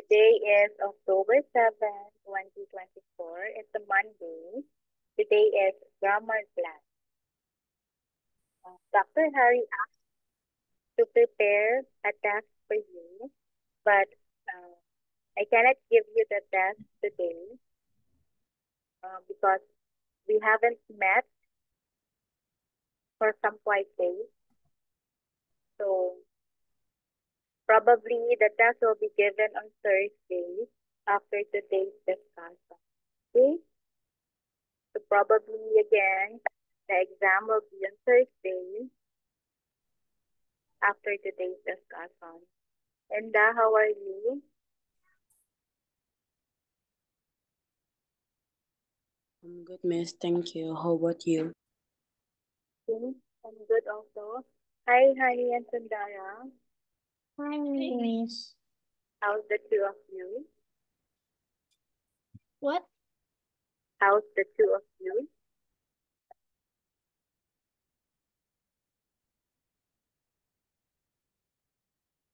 Today is October 7, 2024. It's a Monday. Today is grammar class. Dr. Harry asked to prepare a test for you, but uh, I cannot give you the test today because we haven't met for some quite days. So probably the test will be given on Thursday after today's discussion. Okay? So probably again, the exam will be on Thursday after today's discussion. And how are you? I'm good, miss. Thank you. How about you? Okay, I'm good also. Hi, Honey and Sundara. Hi, Miss. How's the two of you? What? How's the two of you?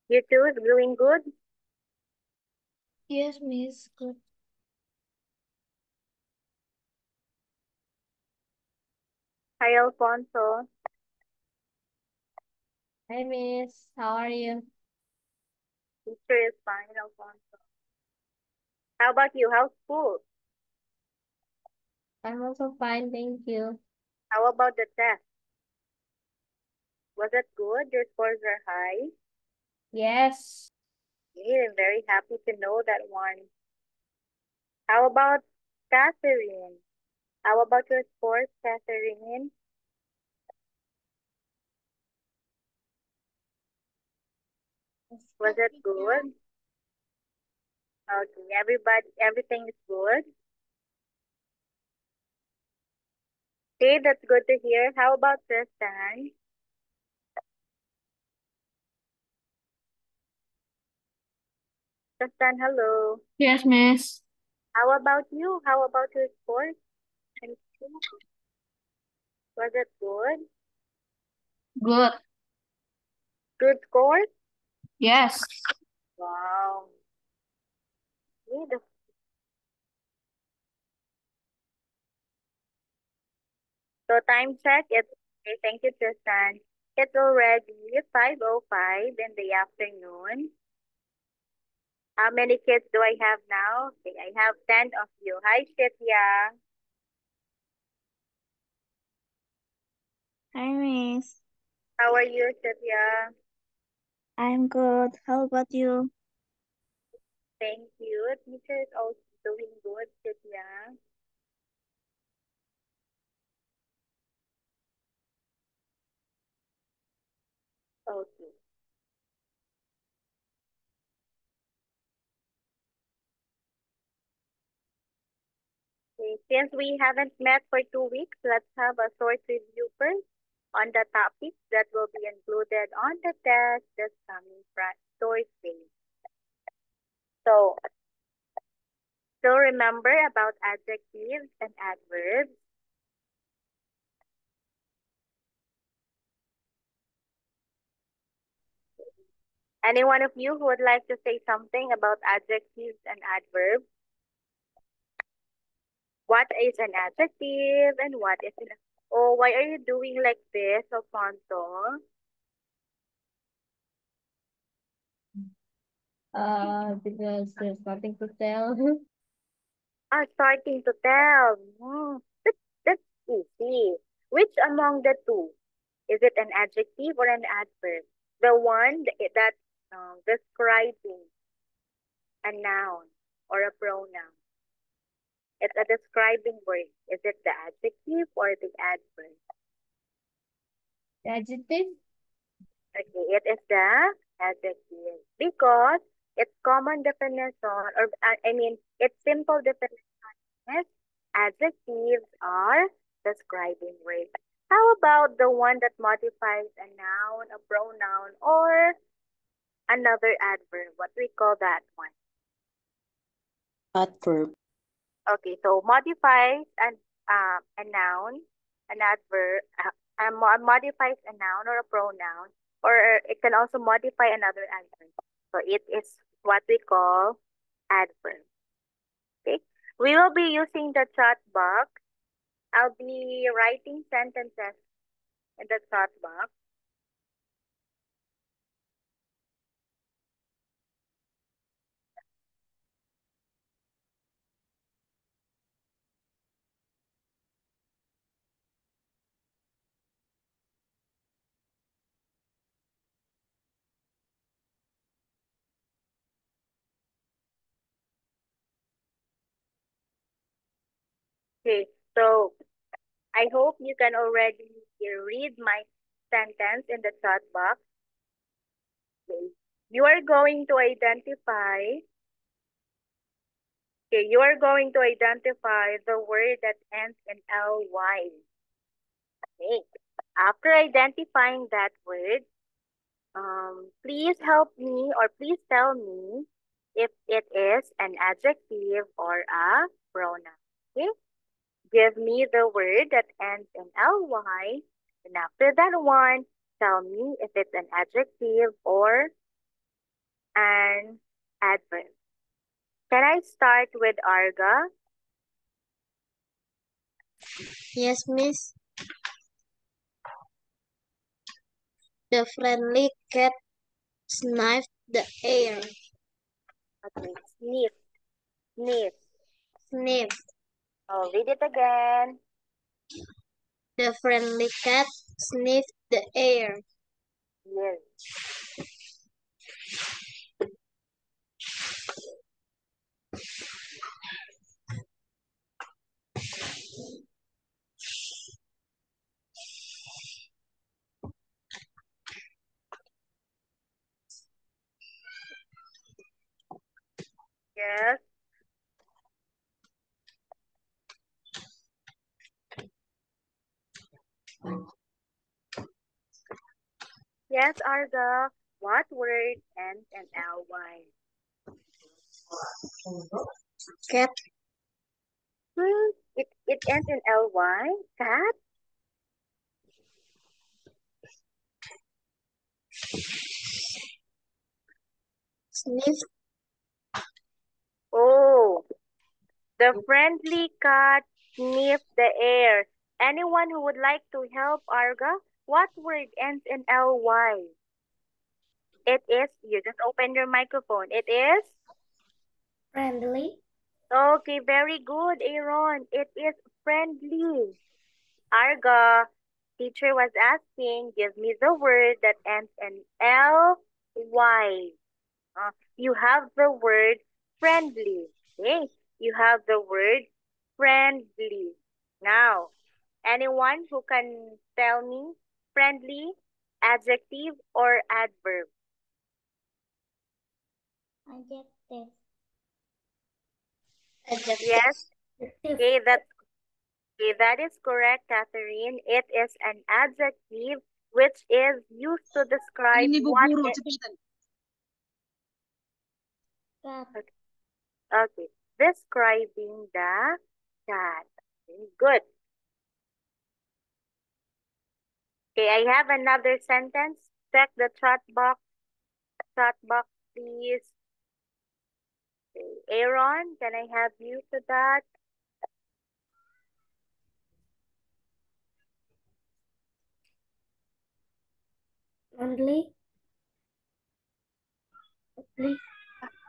You two is doing good? Yes, Miss. Good. Hi, Alfonso. Hi, Miss. How are you? Teacher is fine, Alfonso. How about you? How's school? I'm also fine, thank you. How about the test? Was it good? Your scores are high? Yes. Yeah, I'm very happy to know that one. How about Catherine? How about your scores, Catherine? Was it good? Okay, everything is good. Okay, that's good to hear. How about Tristan? Tristan, hello. Yes, Miss. How about you? How about your sports and school? Was it good? Good. Good scores? Yes. Wow. Yeah, so time check, it's okay, thank you, Tristan. It's already 5:05 in the afternoon. How many kids do I have now? Okay, I have 10 of you. Hi, Shitya. Hi, Miss. How are you, Shitya? I'm good. How about you? Thank you. Teacher is also doing good, Shitya. Okay. Okay. Since we haven't met for 2 weeks, let's have a short review first on the topics that will be included on the test this coming Thursday. So, still remember about adjectives and adverbs. Any one of you who would like to say something about adjectives and adverbs? What is an adjective and what is an... Oh, why are you doing like this, Alfonso? Because there's nothing to tell. Are starting to tell. That's easy. Which among the two? Is it an adjective or an adverb? The one that describing a noun or a pronoun. It's a describing word. Is it the adjective or the adverb? Adjective? Okay, it is the adjective because its common definition, or I mean, its simple definition is adjectives are describing words. How about the one that modifies a noun, a pronoun, or another adverb? What do we call that one? Adverb. Okay, so modifies a noun, an adverb, modifies a noun or a pronoun, or it can also modify another adverb. So it is what we call adverb. Okay, we will be using the chat box. I'll be writing sentences in the chat box. Okay, so I hope you can already read my sentence in the chat box. Okay. You are going to identify. Okay, you are going to identify the word that ends in ly. Okay. After identifying that word, please help me or please tell me if it is an adjective or a pronoun. Okay. Give me the word that ends in ly, and after that one, tell me if it's an adjective or an adverb. Can I start with Arga? Yes, Miss. The friendly cat sniffed the air. Okay, sniff, sniff. Sniffed. Oh, read it again. The friendly cat sniffed the air. Yes. Yes. Yes, Arga. What word ends in ly? Cat. It ends in ly. Cat? Sniffed. Oh, the friendly cat sniffed the air. Anyone who would like to help Arga? What word ends in ly? It is, you just open your microphone. It is? Friendly. Okay, very good, Aaron. It is friendly. Arga, teacher was asking, give me the word that ends in ly. You have the word friendly. Okay, you have the word friendly. Now, anyone who can tell me friendly, adjective, or adverb? Adjective. Yes. Okay, that is correct, Catherine. It is an adjective which is used to describe what it. Cat. Okay, describing the cat. Okay, good. Okay, I have another sentence. Check the chat box. Chat box, please. Okay, Aaron, can I have you to that? Friendly. Friendly.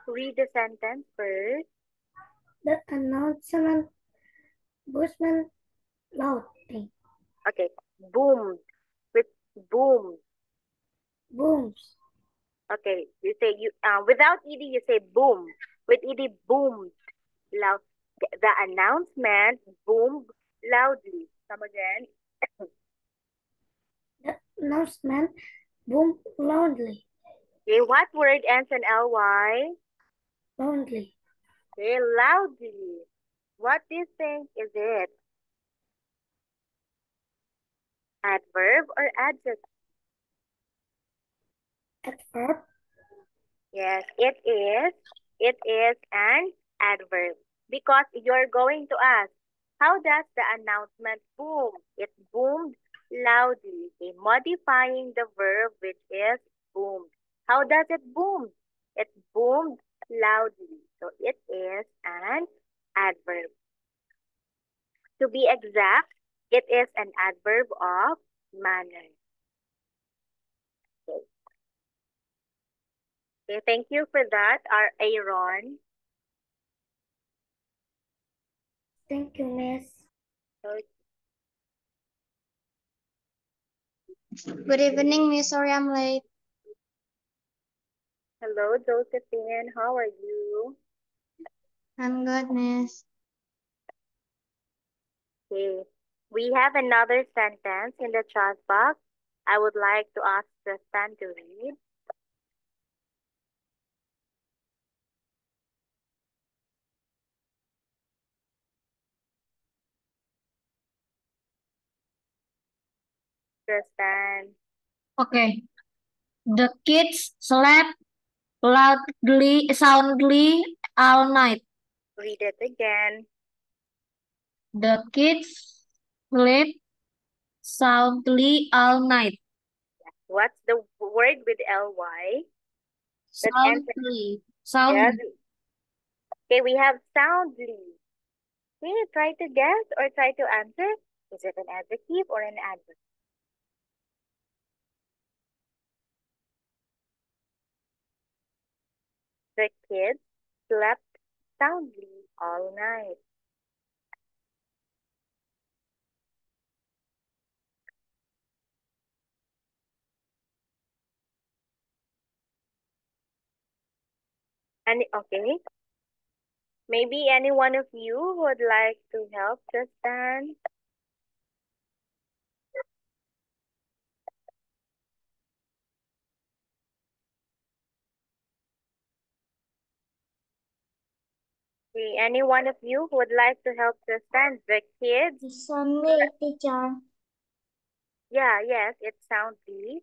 Read the sentence first. The announcement Bushman loudly. Okay, boomed. With boom. Booms. Okay, you say without ed you say boom. With ed boomed. Loud. The announcement boomed loudly. Come again. The announcement boomed loudly. Okay, what word ends in ly? Loudly. Okay, loudly. What do you think is it? Adverb or adjective? Adverb. Yes, it is. It is an adverb. Because you're going to ask, how does the announcement boom? It boomed loudly. Okay, modifying the verb which is boomed. How does it boom? It boomed loudly. So it is an adverb. To be exact, it is an adverb of manner. Okay. Okay, thank you for that, our Aaron. Thank you, Miss. Okay. Good evening, Miss. Sorry I'm late. Hello, Josephine. How are you? I'm good, Miss. Okay. We have another sentence in the chat box. I would like to ask Tristan to read. Tristan, Okay. The kids slept soundly all night. read it again. The kids slept soundly all night. What's the word with ly? That ends in yes. Soundly. Okay, we have soundly. Okay, try to guess or try to answer. Is it an adjective or an adverb? The kids slept soundly all night. And okay, maybe any one of you would like to help Tristan. Okay, any one of you who would like to help Tristan? The kids. Soundly, teacher. Yeah, yes, it's soundly.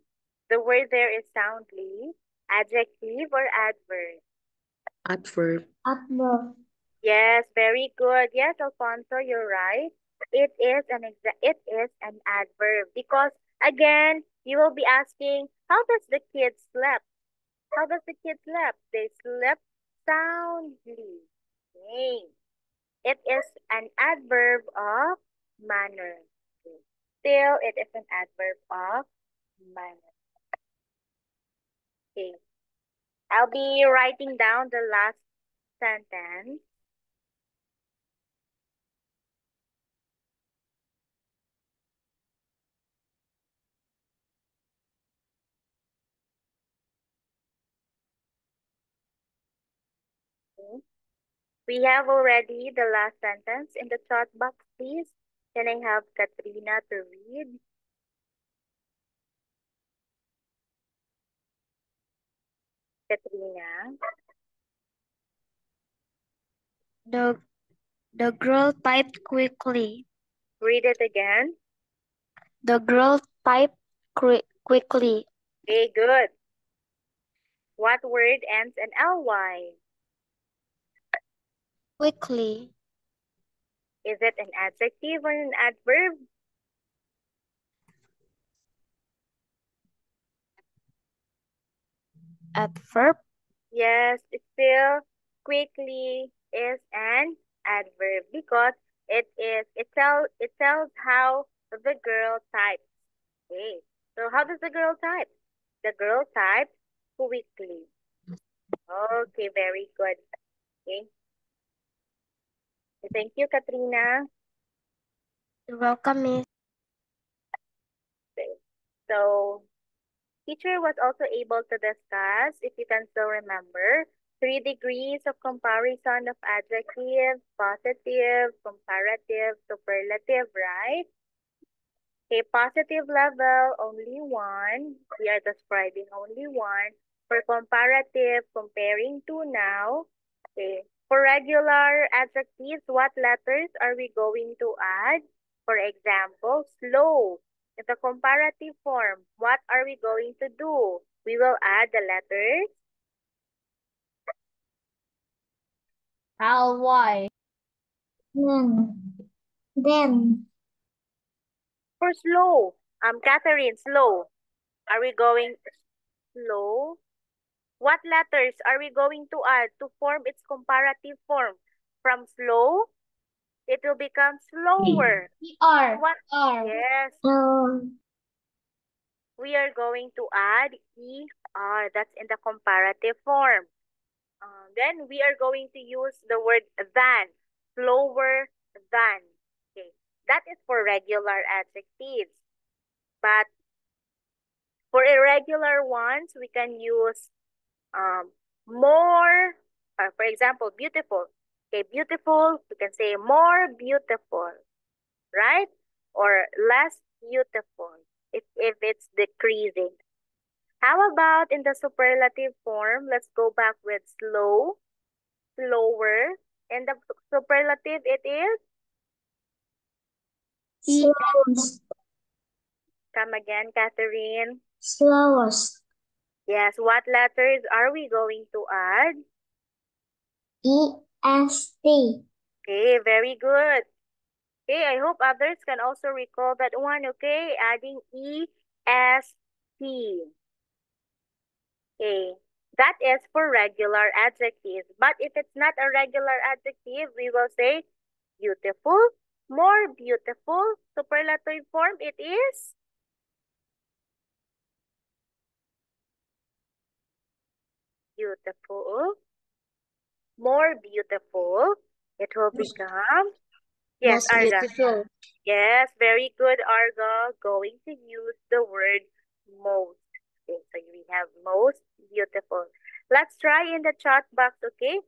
The word there is soundly. Adjective or adverb? Adverb. Adverb. Yes, very good. Yes, Alfonso, you're right. It is an adverb because again, you will be asking, how does the kids sleep? How does the kids sleep? They slept soundly. Okay. It is an adverb of manner. Okay. Still, it is an adverb of manner. Okay. I'll be writing down the last sentence. Okay. We have already the last sentence in the chat box, please. Can I have Katrina to read? Katrina. The girl typed quickly. Read it again. The girl typed quickly. Okay, good. What word ends in ly? Quickly. Is it an adjective or an adverb? Adverb. Yes, it's still quickly is an adverb because it tells how the girl types. Okay. So how does the girl type? The girl types quickly. Okay, very good. Okay. Thank you, Katrina. You're welcome, Miss. Okay. So teacher was also able to discuss, if you can still remember, 3 degrees of comparison of adjective, positive, comparative, superlative, right? Okay, positive level, only one. We are describing only one. For comparative, comparing to now. Okay. For regular adjectives, what letters are we going to add? For example, slow. In the comparative form, what are we going to do? We will add the letters ly. Then. for slow. Catherine, slow. Are we going slow? What letters are we going to add to form its comparative form? From slow, it will become slower. R. What? R. Yes, we are going to add ER. That's in the comparative form. Then we are going to use the word than, slower than. Okay, that is for regular adjectives. But for irregular ones, we can use more, for example, beautiful. Okay, beautiful, we can say more beautiful, right? Or less beautiful if it's decreasing. How about in the superlative form? Let's go back with slow, slower. In the superlative, it is? Slowest. Come again, Catherine. Slowest. Yes, what letters are we going to add? EST. Okay, very good. Okay, I hope others can also recall that one, okay? Adding EST. Okay, that is for regular adjectives. But if it's not a regular adjective, we will say beautiful, more beautiful. Superlative form, it is? Beautiful, more beautiful. It will become, yes, Most Arga. beautiful. Yes, very good, Arga. Going to use the word most. Okay, so we have most beautiful. Let's try in the chat box, okay?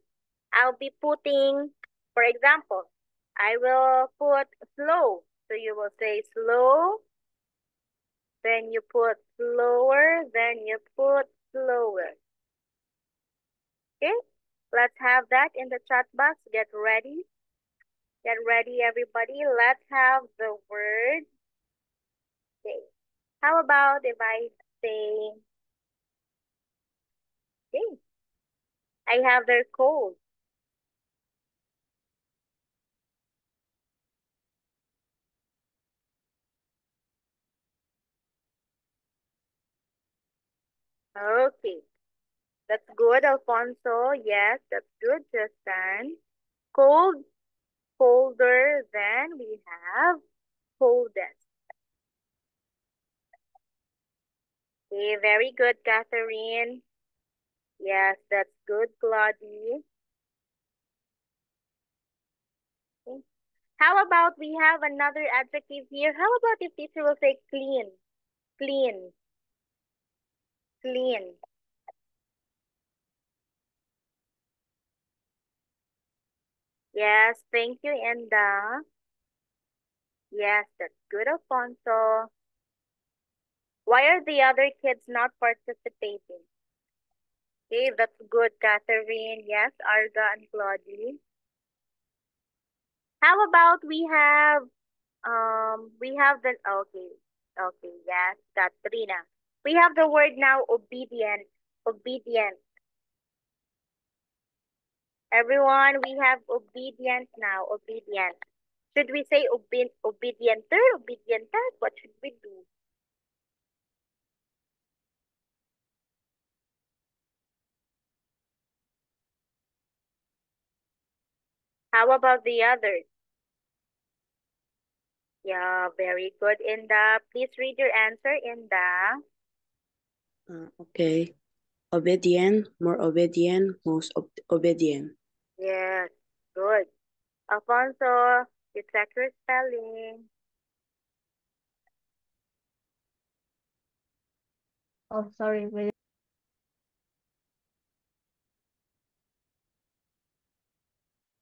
I'll be putting, for example, I will put slow. So you will say slow, then you put slower, then you put slower. Okay, let's have that in the chat box. Get ready. Get ready, everybody. Let's have the word. Okay. How about if I say, okay, I have their cold. Okay, that's good, Alfonso. Yes, that's good, Justin. Cold, colder than we have coldest. Okay, very good, Catherine. Yes, that's good, Claudie. Okay. How about we have another adjective here? How about if teacher will say clean, clean, clean? Yes, thank you, Enda. Yes, that's good, Alfonso. Why are the other kids not participating? Okay, that's good, Catherine. Yes, Arga and Claudie. How about we have the okay, yes, Katrina. We have the word now obedient. Obedient. Everyone, we have obedient now. Obedient. Should we say obedienter? Obedientas? What should we do? How about the others? Yeah, very good, Inda. Please read your answer, Inda. Okay. Obedient, more obedient, most obedient. Yes, good. Alfonso, you check your spelling. Oh, sorry.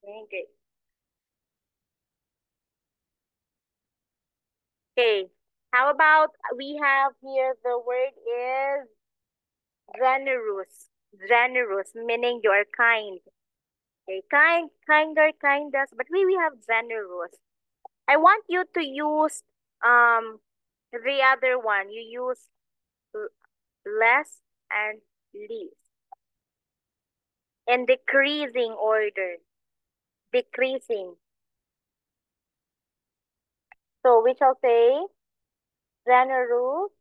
Okay. Okay. How about we have here the word is generous. Generous, meaning you are kind. Okay, kind, kinder, kindest, but we have generous. I want you to use the other one. You use less and least in decreasing order. Decreasing. So we shall say generous,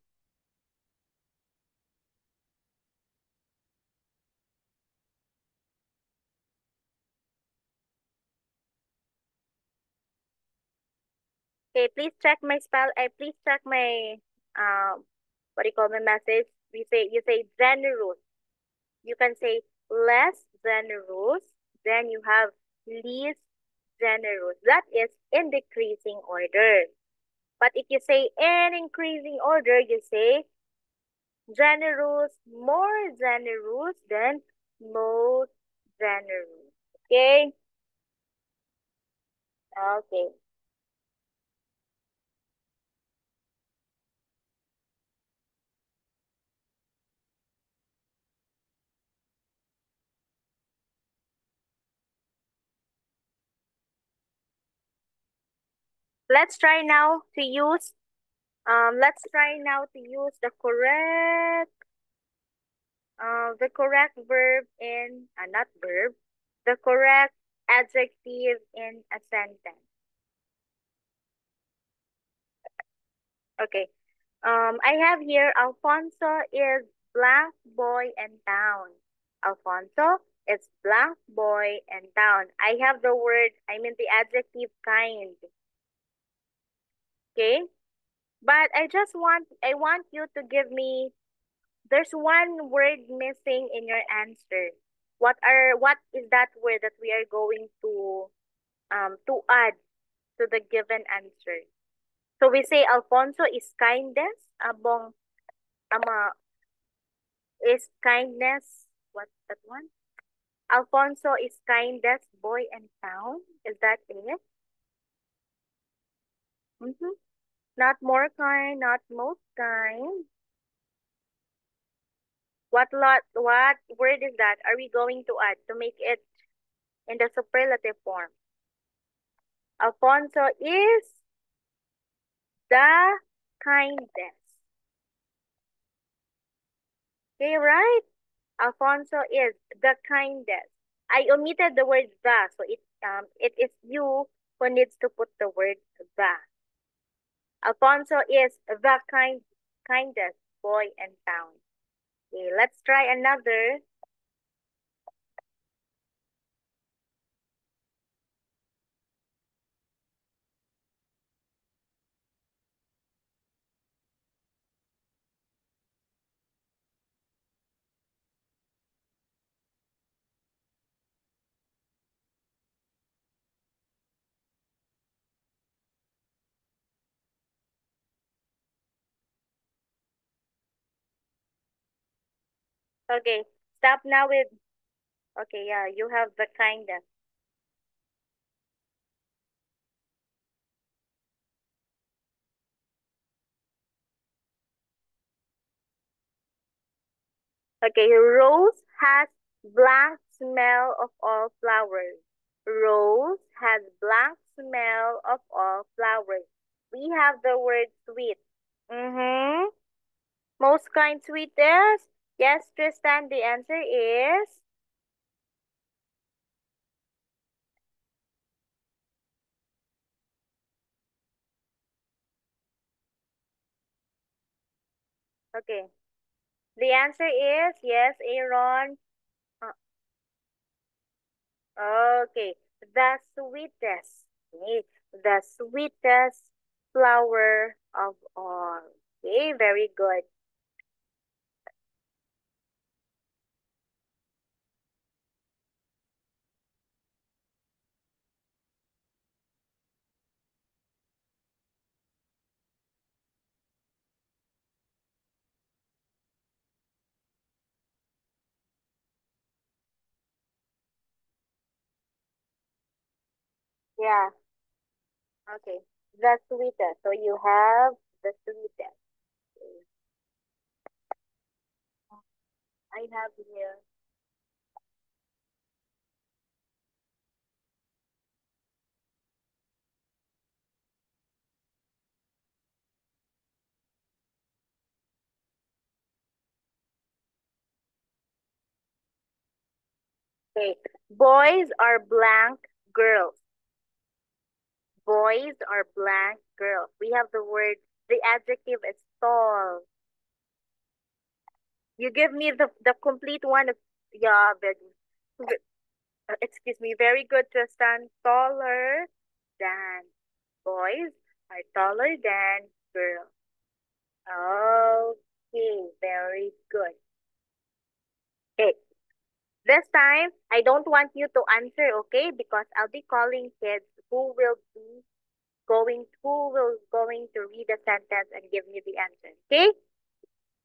Okay, please check my please check my what do you call my message? You say generous. You can say less generous, then you have least generous. That is in decreasing order. But if you say in increasing order, you say generous, more generous, then most generous. Okay? Okay. Let's try now to use the correct verb in not verb, the correct adjective in a sentence. Okay. I have here Alfonso is blank boy in town. Alfonso is blank boy in town. I have the the adjective kind. Okay? But I want you to give me, there's one word missing in your answer. What is that word that we are going to add to the given answer? So we say Alfonso is kindness, is kindness. What's that one? Alfonso is kindest boy in town. Is that it? Not more kind, not most kind. What word is that? Are we going to add to make it in the superlative form? Alfonso is the kindest. Okay, right? Alfonso is the kindest. I omitted the word the, so it is you who needs to put the word the. Alfonso is the kindest boy in town. Okay, let's try another. Okay, stop now with, okay, yeah, you have the kindest. Okay, Rose has blank smell of all flowers. Rose has blank smell of all flowers. We have the word sweet. Most kind sweet is? Yes, Tristan, the answer is? Okay. The answer is yes, Aaron. Okay. The sweetest. Okay. The sweetest flower of all. Okay, very good. Yeah. Okay. The sweetest. So you have the sweetest. Okay. I have here. Okay. Boys are blank girls. Boys are blank girls. We have the adjective is tall. You give me the complete one. Yeah, excuse me, very good, Tristan. Taller than boys are taller than girls. Okay, very good. Okay, this time I don't want you to answer, okay? Because I'll be calling kids who will going to read the sentence and give me the answer. Okay?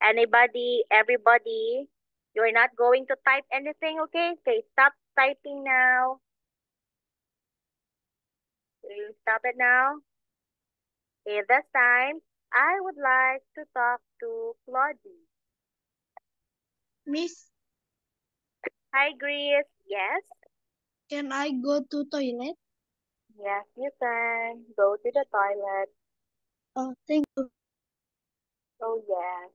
Anybody, everybody, you're not going to type anything, okay? Okay, stop typing now. Okay, stop it now. Okay, this time I would like to talk to Claudie. Miss, Hi, Grace. Yes? can I go to toilet? Yes, you can. Go to the toilet. Oh, thank you. Oh, yes.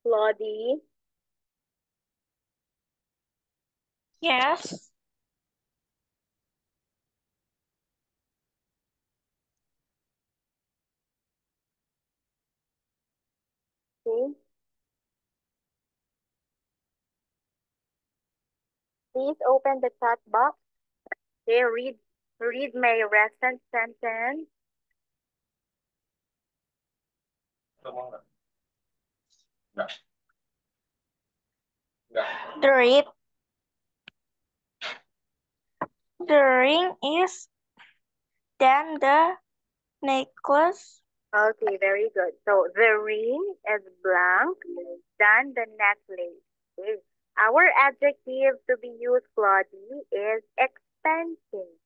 Claudie. Yes. Okay. Please open the chat box. Okay, read my recent sentence. The ring is then the necklace. Okay, very good. So the ring is blank than the necklace. Okay. Our adjective to be used, Claudie, is expensive.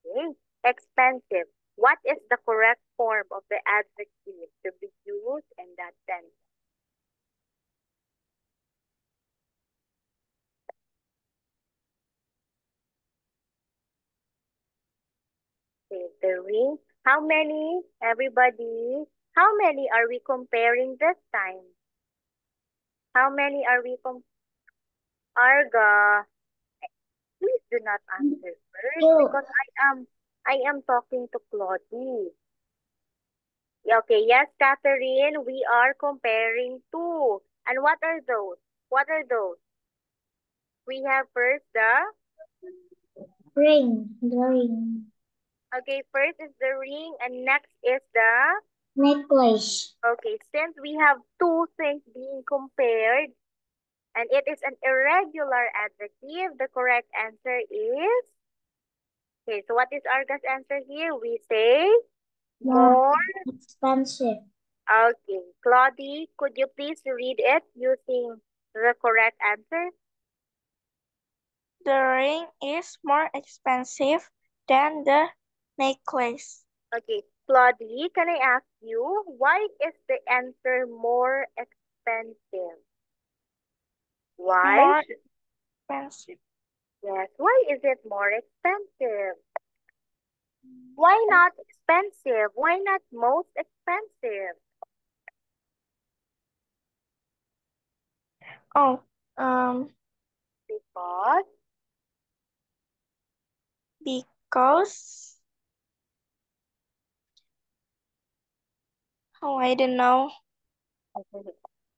Okay. Expensive. What is the correct form of the adjective to be used in that sentence? Okay, the ring. How many, everybody? How many are we comparing this time? How many are we Arga? Please do not answer first Two. because I am talking to Claudie. Yeah, okay, yes, Catherine, we are comparing two. And what are those? What are those? We have first The ring. okay, first is the ring and next is the, Necklace. okay, since we have two things being compared and it is an irregular adjective, the correct answer is, okay, so what is Arga's answer here? We say More more. expensive. Okay, Claudie, could you please read it using the correct answer? The ring is more expensive than the necklace. Okay, Claudie, can I ask you, why is the answer more expensive? Why? More expensive. Yes, why is it more expensive? Why not expensive? Why not most expensive? Oh, Because, because I don't know.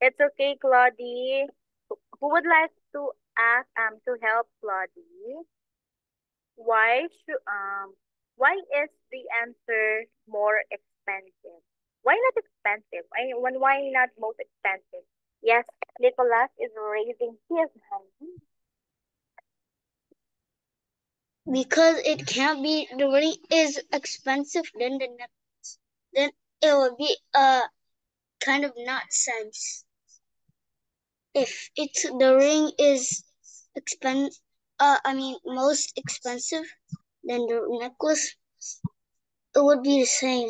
it's okay, Claudie. Who would like to ask, to help Claudie? Why should why is the answer more expensive? Why not expensive? Why not most expensive? Yes, Nicholas is raising his hand. Because it can't be, the ring is expensive, then the necklace, then it would be kind of nonsense. If it's the ring is most expensive than the necklace, it would be the same.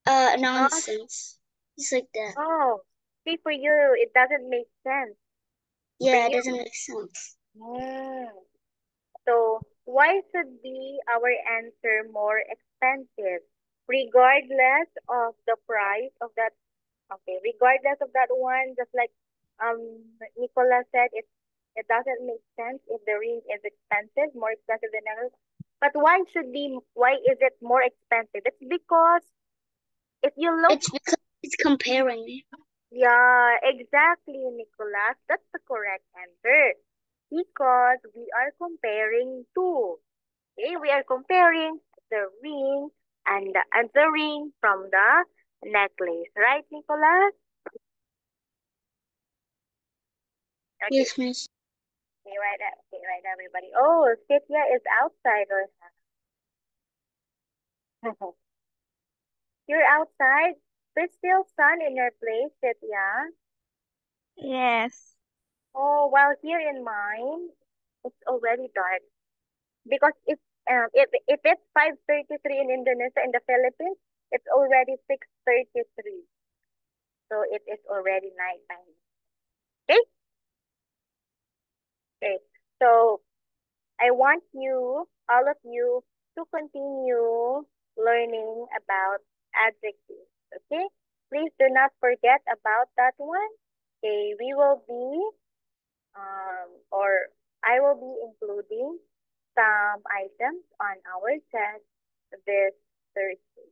Nonsense. It's like that. Oh, see, for you, it doesn't make sense. Yeah, For it you. doesn't make sense. So, why should be our answer more expensive? Regardless of the price of that, okay, regardless of that one, just like Nicola said, it doesn't make sense if the ring is expensive, more expensive than others. But why is it more expensive? It's because if you look, It's because It's comparing. Yeah, exactly, Nicholas. That's the correct answer. Because we are comparing two. Okay, we are comparing the ring and the ring from the necklace, right, Nicholas? Okay, Yes, Miss. okay, right, everybody. Oh, Cynthia is outside or you're outside? There's still sun in your place, Cynthia. Yes. Oh, while here in mine, it's already dark. Because if it's 5:33 in Indonesia, in the Philippines, it's already 6:33. So it is already nighttime. Okay? Okay. So I want you, all of you, to continue learning about adjectives. Okay? Please do not forget about that one. Okay, we will be or I will be including some items on our test this Thursday.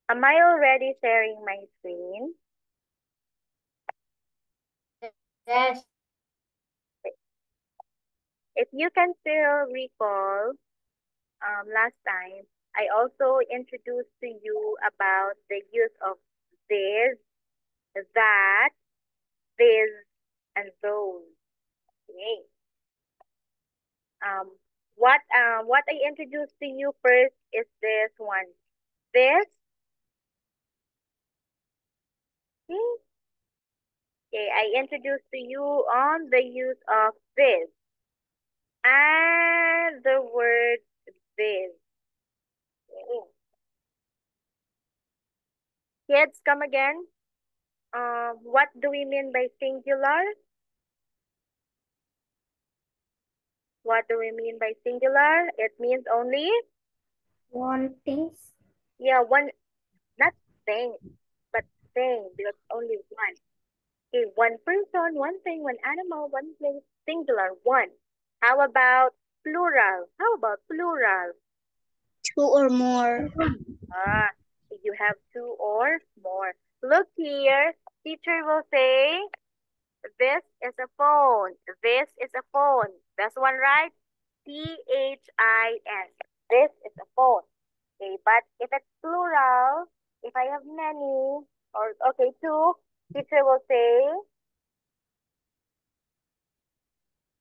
Am I already sharing my screen? Yes. If you can still recall, last time, I also introduced to you about the use of this, that, this, and those. Okay. Um, what I introduced to you first is this one. This. Okay. Okay, I introduced to you on the use of this and the word this. Okay. Kids, come again. What do we mean by singular? What do we mean by singular? It means only, One things. yeah, one, not thing, but thing, because only one. Okay, one person, one thing, one animal, one place, singular, one. How about plural? How about plural? Two or more. Ah, you have two or more. Look here, teacher will say, this is a phone. This is a phone. That's one, right? THIS. This is a phone. Okay, but if it's plural, if I have many, or okay, two, teacher will say,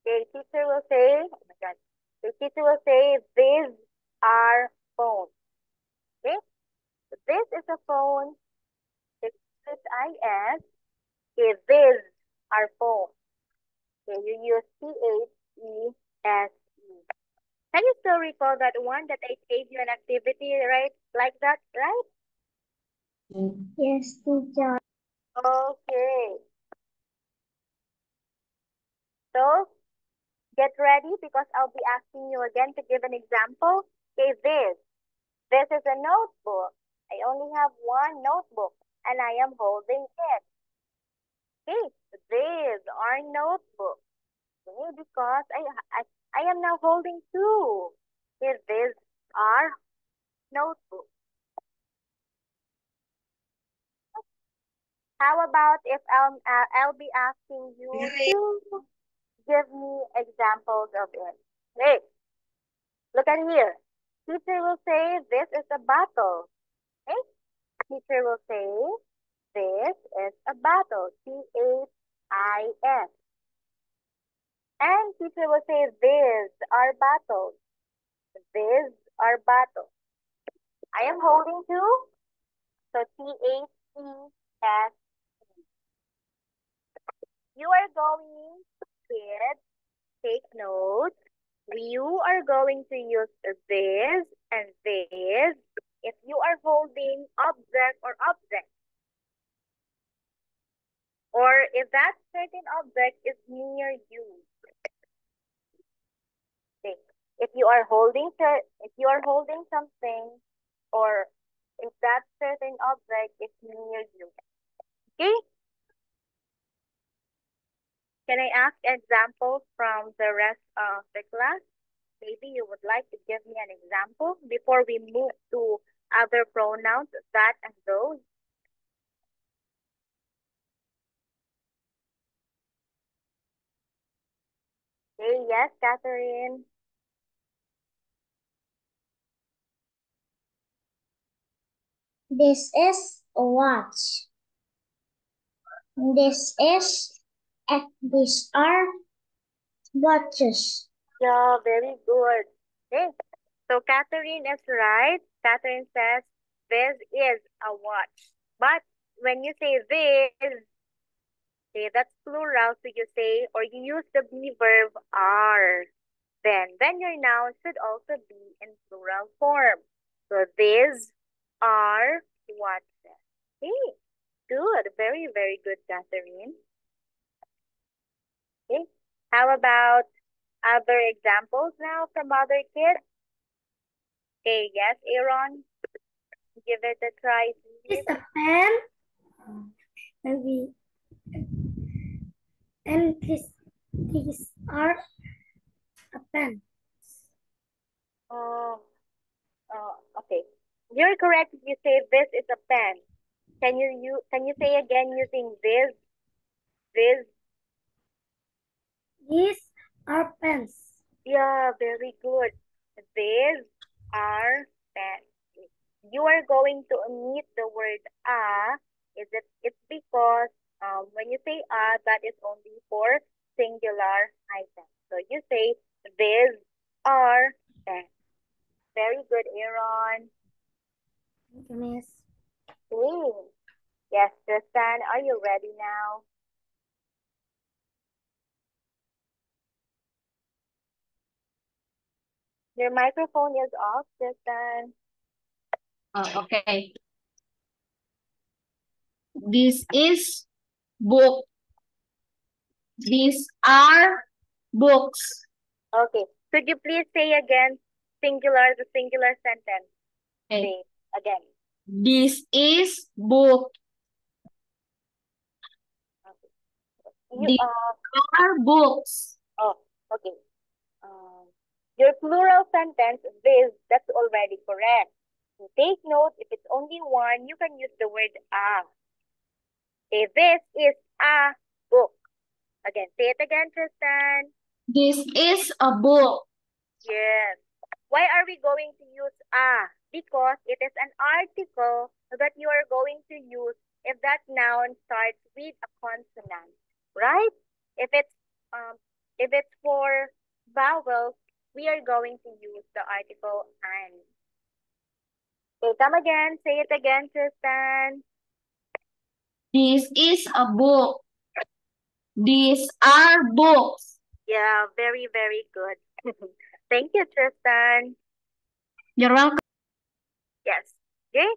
oh my God, the teacher will say, these are phones. Okay, so this is a phone. It's THIS. Okay, these are phones. Okay, you use THESE. Can you still recall that one that I gave you an activity, right? Like that, right? Yes, teacher. Okay. So get ready because I'll be asking you again to give an example. Okay, this. This is a notebook. I only have one notebook and I am holding it. Okay, these are notebooks. Okay, because I am now holding two. Okay, these are notebooks. How about if I'll be asking you to give me examples of it? Hey, look at here. Teacher will say this is a bottle. Okay? Teacher will say this is a bottle. THIS. And teacher will say these are bottles. These are bottles. I am holding two. So THES. You are going, kids, take notes. You are going to use this and this if you are holding object or object. Or if that certain object is near you. Okay. If you are holding something or if that certain object is near you. Okay? Can I ask examples from the rest of the class? maybe you would like to give me an example before we move to other pronouns, that and those. Okay, yes, Catherine. This is a watch. These are watches. Yeah, very good. Okay, so Catherine is right. Catherine says this is a watch. But when you say this, okay, that's plural, so you say, or you use the be verb are. Then your noun should also be in plural form. So these are watches. Okay, good. Very, very good, Catherine. Okay, how about other examples now from other kids? Okay, yes, Aaron, give it a try. Is a pen. Maybe. And these are a pen. Oh, okay. You're correct if you say this is a pen. Can you say again using this? This? These are pens. Yeah, very good. These are pens. You are going to omit the word is it? It's because when you say that is only for singular items. So you say these are pens. Very good, Aaron. Thank you, Miss. Okay. Yes, Tristan, are you ready now? Your microphone is off, Tristan. Okay. This is book. These are books. Okay. Could you please say again the singular sentence? Okay. Say again. This is book. You These are books. oh, okay. Your plural sentence, this, that's already correct. So take note, if it's only one, you can use the word a. Okay, this is a book. Again, say it again, Tristan. This is a book. Yes. Why are we going to use a? Because it is an article that you are going to use if that noun starts with a consonant, right? If it's um if it's for vowels, we are going to use the article an. Okay, come again. Say it again, Tristan. This is a book. These are books. Yeah, very, very good. Thank you, Tristan. You're welcome. Yes. Okay.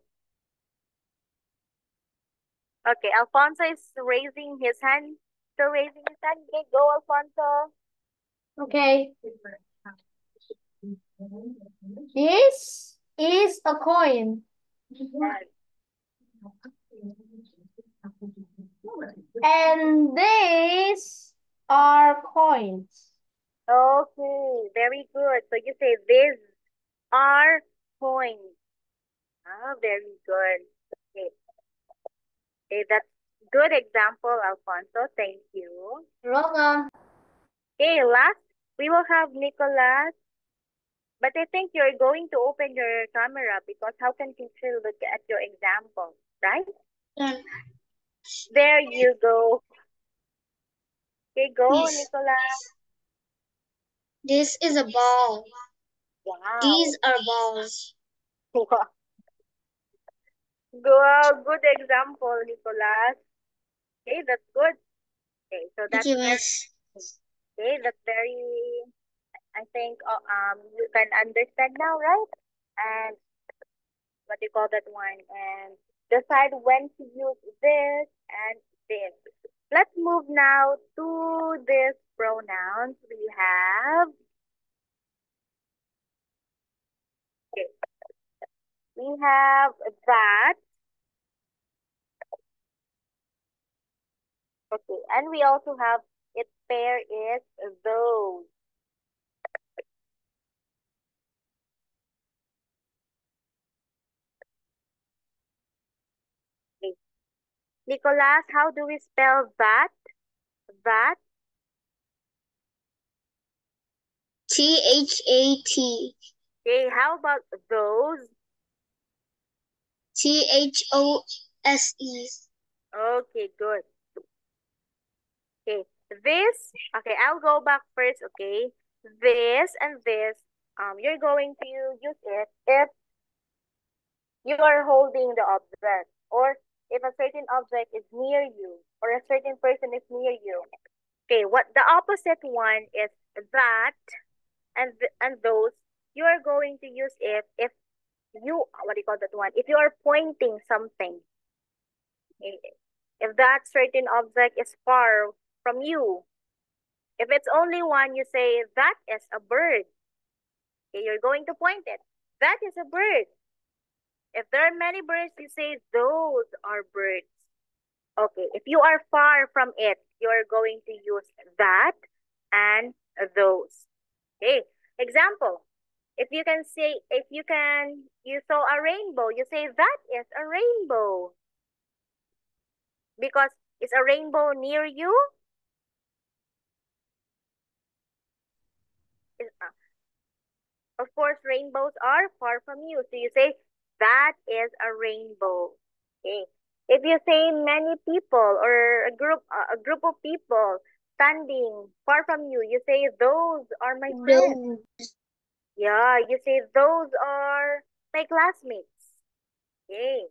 Okay, Alfonso is raising his hand. Still raising his hand. Okay, go, Alfonso. Okay. This is a coin. Yes. And these are coins. Okay, very good. So you say these are coins. Ah, very good. Okay. Okay, that's good example, Alfonso. Thank you. You're welcome. Okay, last we will have Nicholas. But I think you're going to open your camera because how can teacher look at your example, right? Done. There you go. Okay, go, This, Nicholas. this is a ball. Wow. These are balls. Good example, Nicholas. Okay, that's good. Okay, so Thank that's you, very Miss. okay. That's very. I think you can understand now, right? And what do you call that one? And decide when to use this and this. Let's move now to these pronouns. We have okay. We have that. Okay, and we also have its pair is those. Nicolas, how do we spell that? That? T-H-A-T. Okay, how about those? T-H-O-S-E. Okay, good. Okay, this, okay, I'll go back first, okay? This and this, you're going to use it if you are holding the object, or if a certain object is near you, or a certain person is near you. Okay, what the opposite one is that and those, you are going to use it if you, what do you call that one? If you are pointing something. Okay? If that certain object is far from you. If it's only one, you say, that is a bird. Okay, you're going to point it. That is a bird. If there are many birds, you say, those are birds. Okay, if you are far from it, you are going to use that and those. Okay, example. If you can say, you saw a rainbow, you say, that is a rainbow. Because is a rainbow near you? Of course, rainbows are far from you. So you say, that is a rainbow. Okay. If you say many people or a group of people standing far from you, you say, those are my friends. Yeah, you say, those are my classmates. Okay.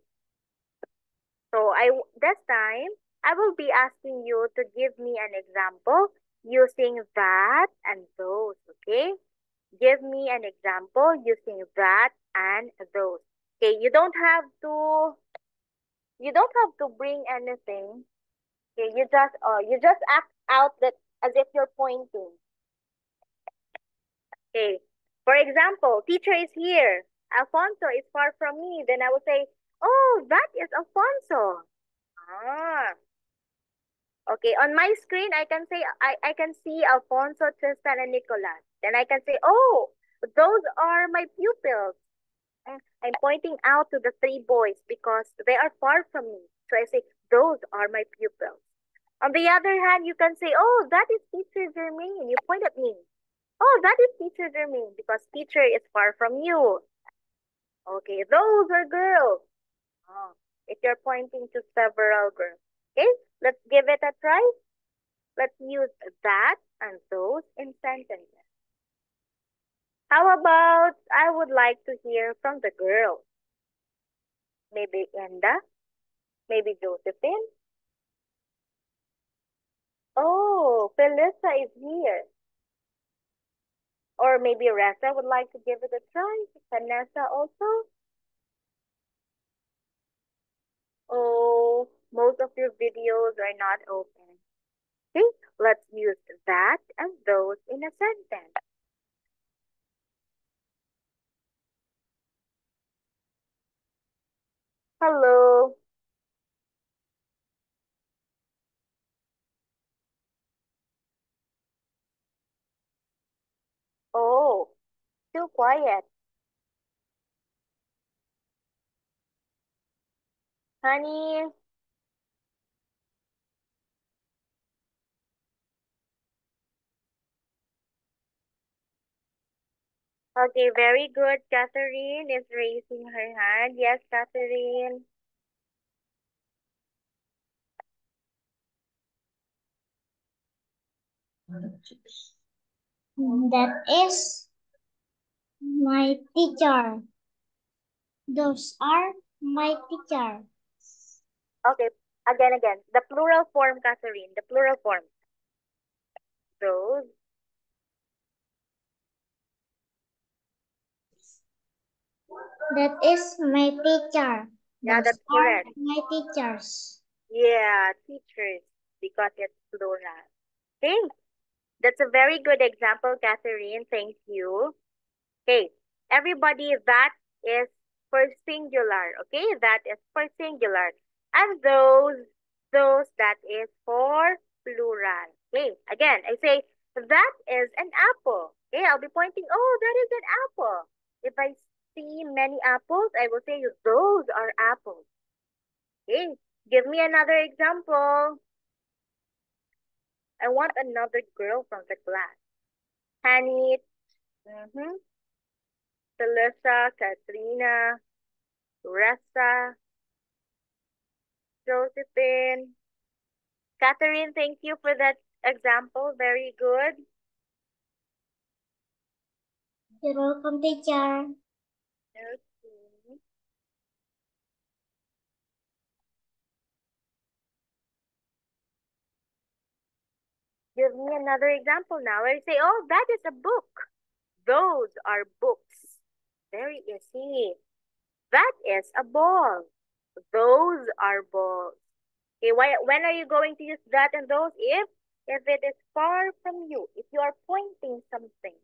So this time, I will be asking you to give me an example using that and those, okay? Give me an example using that and those. Okay, you don't have to bring anything. Okay, you just act out that as if you're pointing. Okay. For example, teacher is here. Alfonso is far from me. Then I will say, oh, that is Alfonso. Ah. Okay, on my screen, I can say I can see Alfonso, Tristan, and Nicolas. Then I can say, oh, those are my pupils. I'm pointing out to the three boys because they are far from me. So I say, those are my pupils. On the other hand, you can say, oh, that is teacher Jermaine. You point at me. Oh, that is teacher Jermaine because teacher is far from you. Okay, those are girls. Oh, if you're pointing to several girls. Okay, let's give it a try. Let's use that and those in sentences. How about, I would like to hear from the girls. Maybe Enda, maybe Josephine. Oh, Felissa is here. Or maybe Ressa would like to give it a try. Vanessa also. Oh, most of your videos are not open. Okay, let's use that and those in a sentence. Hello. Oh, too quiet. Honey. Okay, very good. Catherine is raising her hand. Yes, Catherine. That is my teacher. Those are my teacher. Okay, again. The plural form, Catherine. The plural form. Those. That is my teacher. Yeah, Those that's are correct. my teachers. Yeah, teachers, because it's plural. Thanks. That's a very good example, Catherine. Thank you. Okay, everybody, that is for singular. Okay, that is for singular. And those that is for plural. Okay, again, I say that is an apple. Okay, I'll be pointing, oh, that is an apple. If I see many apples, I will say those are apples. Okay, Give me another example. I want another girl from the class. Hanit, Celissa, Katrina, Ressa, Josephine. Catherine, thank you for that example. Very good. You're welcome, teacher. Okay. Give me another example now. Where you say, oh, that is a book. Those are books. Very easy. That is a ball. Those are balls. Okay, when are you going to use that and those? If it is far from you, if you are pointing something.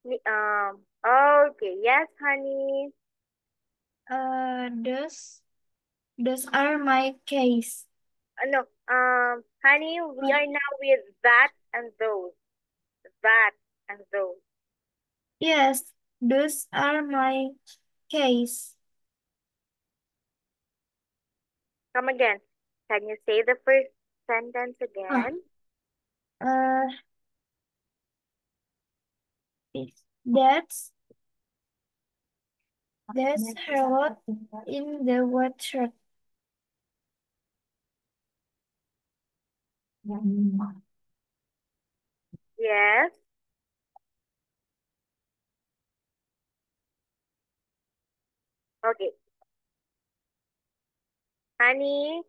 Okay, yes, honey. Those are my case. No, honey, we are now with that and those. That and those. Yes, those are my case. Come again. Can you say the first sentence again? That's Harold in the water. Yes. Okay. Honey,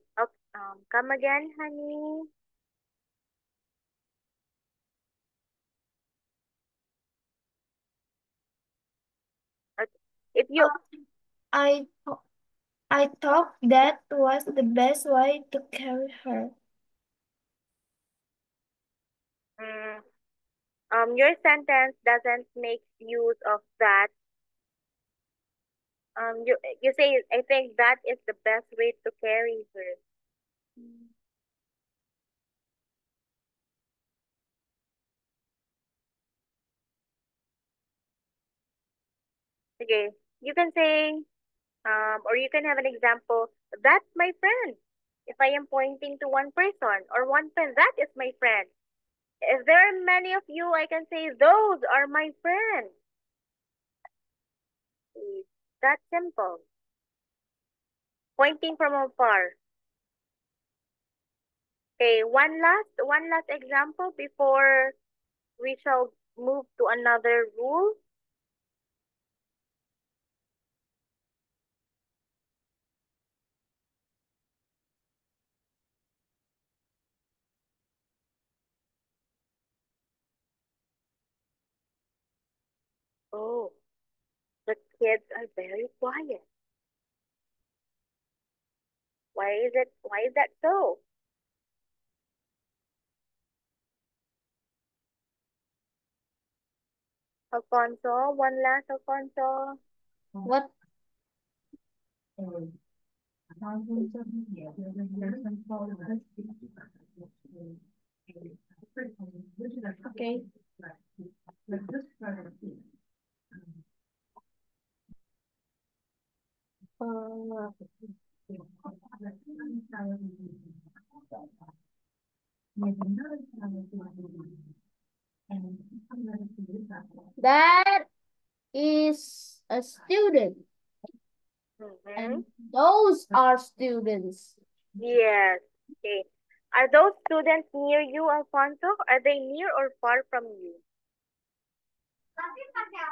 come again, honey. Okay. If you I thought that was the best way to carry her. your sentence doesn't make use of that. You say I think that is the best way to carry her. Okay, you can say or you can have an example. That's my friend. If I am pointing to one person or one friend, that is my friend. If there are many of you, I can say those are my friends. It's that simple. Pointing from afar. Okay, one last example before we shall move to another rule. Oh, the kids are very quiet. Why is that so? Alfonso, one last Alfonso. What? Okay. That is a student, and those are students. Yes. Okay. Are those students near you, Alfonso? Are they near or far from you?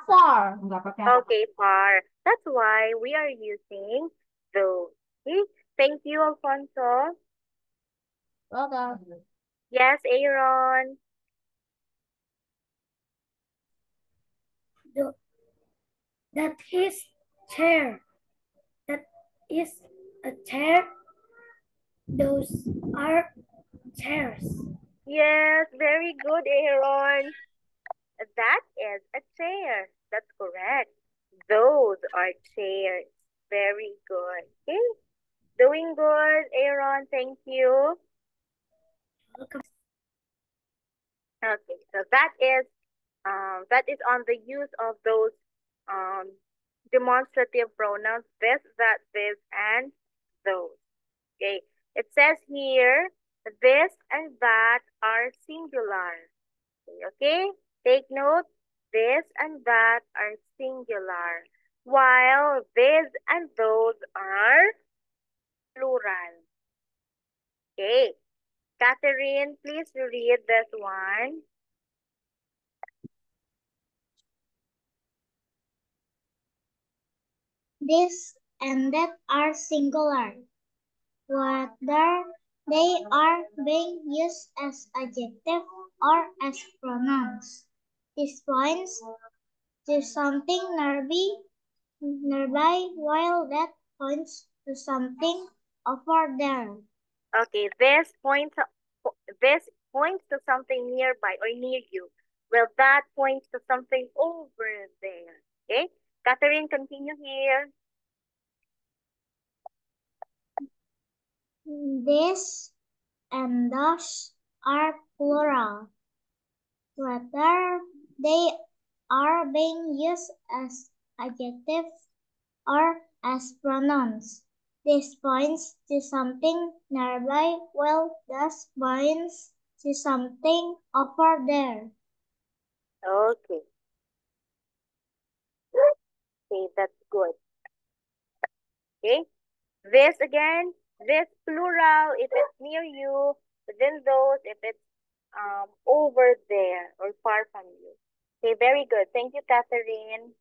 Far. Okay, far. That's why we are using those. Okay. Thank you, Alfonso. Welcome. Yes, Aaron. That is chair. That is a chair. Those are chairs. Yes, very good, Aaron. That is a chair. That's correct. Those are chairs. Very good. Okay. Doing good, Aaron. Thank you. Okay, so that is on the use of those demonstrative pronouns this, that, this, and those. Okay, it says here, this and that are singular. Okay, take note, this and that are singular, while this and those are plural. Okay, Catherine, please read this one. This and that are singular, whether they are being used as adjective or as pronouns. This points to something nearby, while that points to something over there. Okay, this points to something nearby or near you. Well, that points to something over there. Okay, Catherine, continue here. This and those are plural, whether they are being used as adjectives or as pronouns. This points to something nearby, while this points to something over there. Okay. Okay, that's good. Okay. This again, this plural if it's near you, then those if it's over there or far from you. Okay, very good. Thank you, Catherine.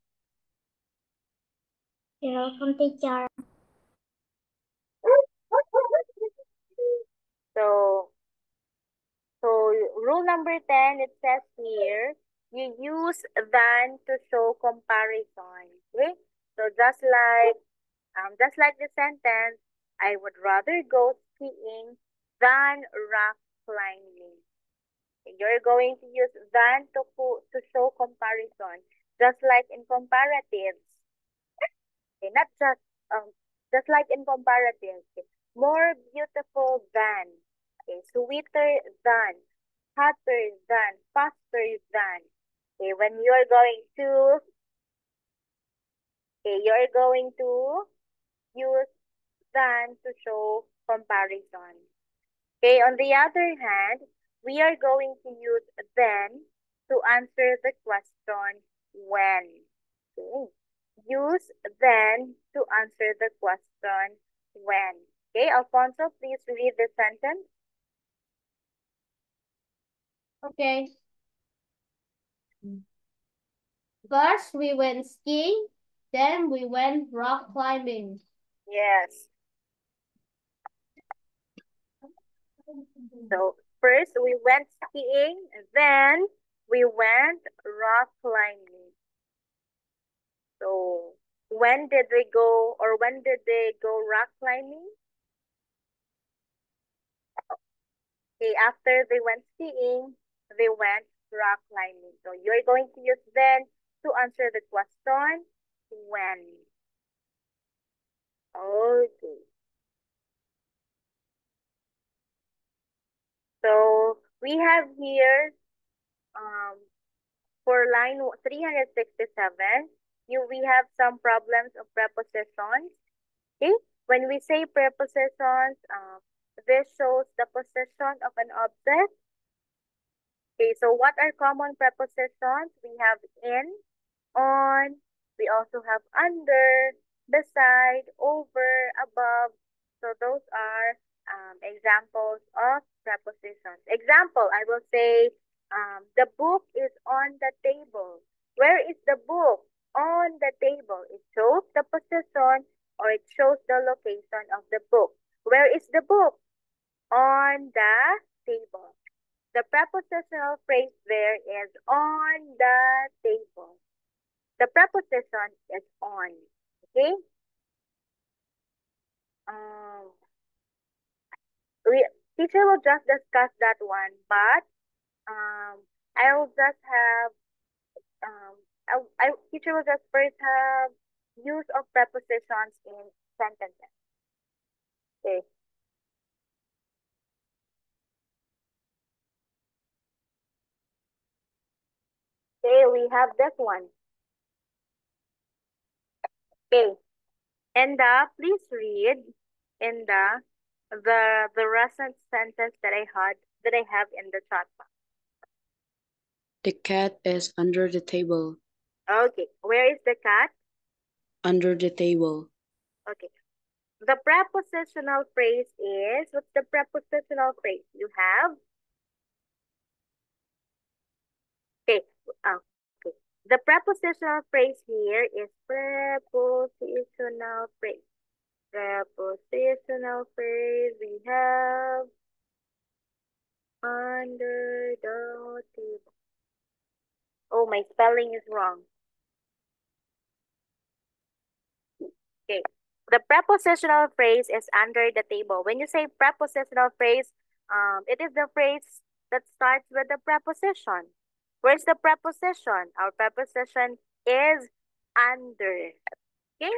You're welcome, teacher. So, rule number 10, it says here, you use than to show comparison. Okay? So just like the sentence, I would rather go skiing than rock climbing. You're going to use than to show comparison, just like in comparatives. Okay, not just like in comparatives. Okay. More beautiful than, okay, sweeter than, hotter than, faster than. Okay, when you're going to use than to show comparison. Okay, on the other hand, we are going to use then to answer the question when. Okay. Use then to answer the question when. Okay, Alfonso, please read the sentence. Okay. First, we went skiing, then we went rock climbing. Yes. So first we went skiing, then we went rock climbing. So when did they go rock climbing? Okay, after they went skiing, they went rock climbing. So you're going to use then to answer the question when. Okay. So we have here for line 367, we have some problems of prepositions. Okay, when we say prepositions, this shows the possession of an object. Okay, so what are common prepositions? We have in, on, we also have under, beside, over, above. So those are examples of prepositions. Example, I will say, the book is on the table. Where is the book? On the table. It shows the position or it shows the location of the book. Where is the book? On the table. The prepositional phrase there is on the table. The preposition is on. Okay? Um, teacher will just discuss that one, but I will just have teacher will just first have use of prepositions in sentences. Okay. Okay, we have this one. Okay. Enda, please read in the recent sentence that I have in the chat box. The cat is under the table. Okay. Where is the cat? Under the table. Okay. The prepositional phrase is, what's the prepositional phrase? You have, okay, okay. The prepositional phrase here is prepositional phrase. Prepositional phrase, we have under the table. Oh, my spelling is wrong. Okay. The prepositional phrase is under the table. When you say prepositional phrase, it is the phrase that starts with the preposition. Where's the preposition? Our preposition is under. Okay?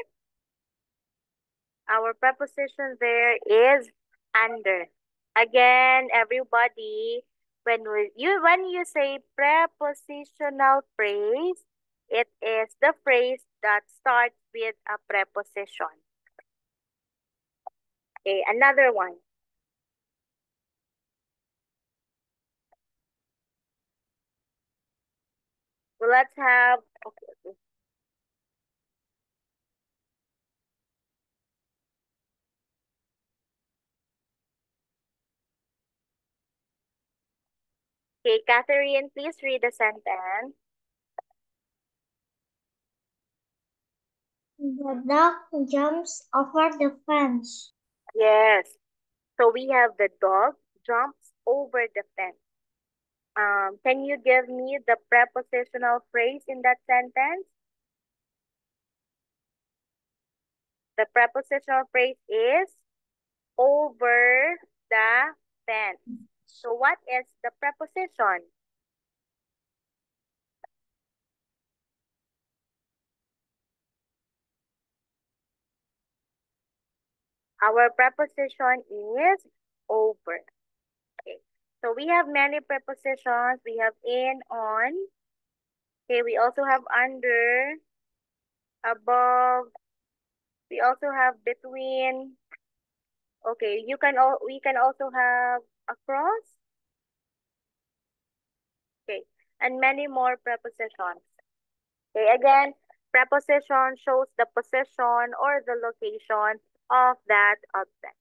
Our preposition there is under. Again, everybody, when you say prepositional phrase, it is the phrase that starts with a preposition. Okay, another one. So let's have, okay. Okay, Catherine, please read the sentence. The dog jumps over the fence. Yes. So we have the dog jumps over the fence. Can you give me the prepositional phrase in that sentence? The prepositional phrase is over the fence. So what is the preposition? Our preposition is over. Okay. So we have many prepositions. We have in, on. Okay, we also have under, above. We also have between. Okay, we can also have across. Okay, and many more prepositions. Okay, again, preposition shows the position or the location of that object.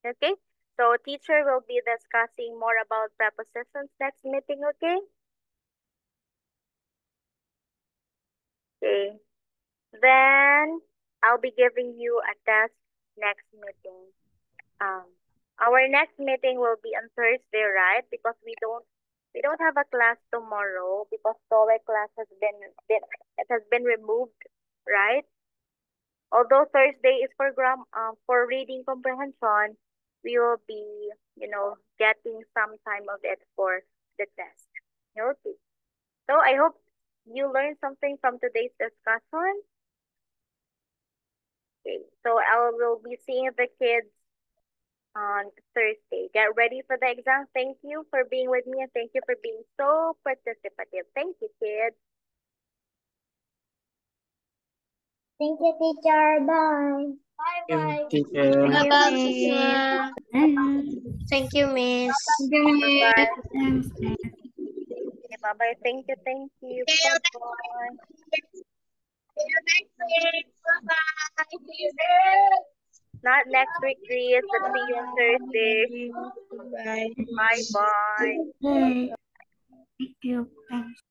Okay, so teacher will be discussing more about prepositions next meeting, okay? Okay, then I'll be giving you a test next meeting. Our next meeting will be on Thursday, right? Because we don't have a class tomorrow because TOEIC class has been removed, right? Although Thursday is for reading comprehension, we will be, getting some time of it for the test. Okay. So I hope you learned something from today's discussion. Okay. So I will be seeing the kids on Thursday. Get ready for the exam. Thank you for being with me and thank you for being so participative. Thank you, kids. Thank you, teacher. Bye. Bye-bye. Bye-bye, Bye-bye. teacher. Thank you, miss. Bye-bye. Okay, bye-bye. Thank you. Bye-bye. Not next week, Grace, but see you on Thursday. Bye. Bye-bye. Thank you. Thanks.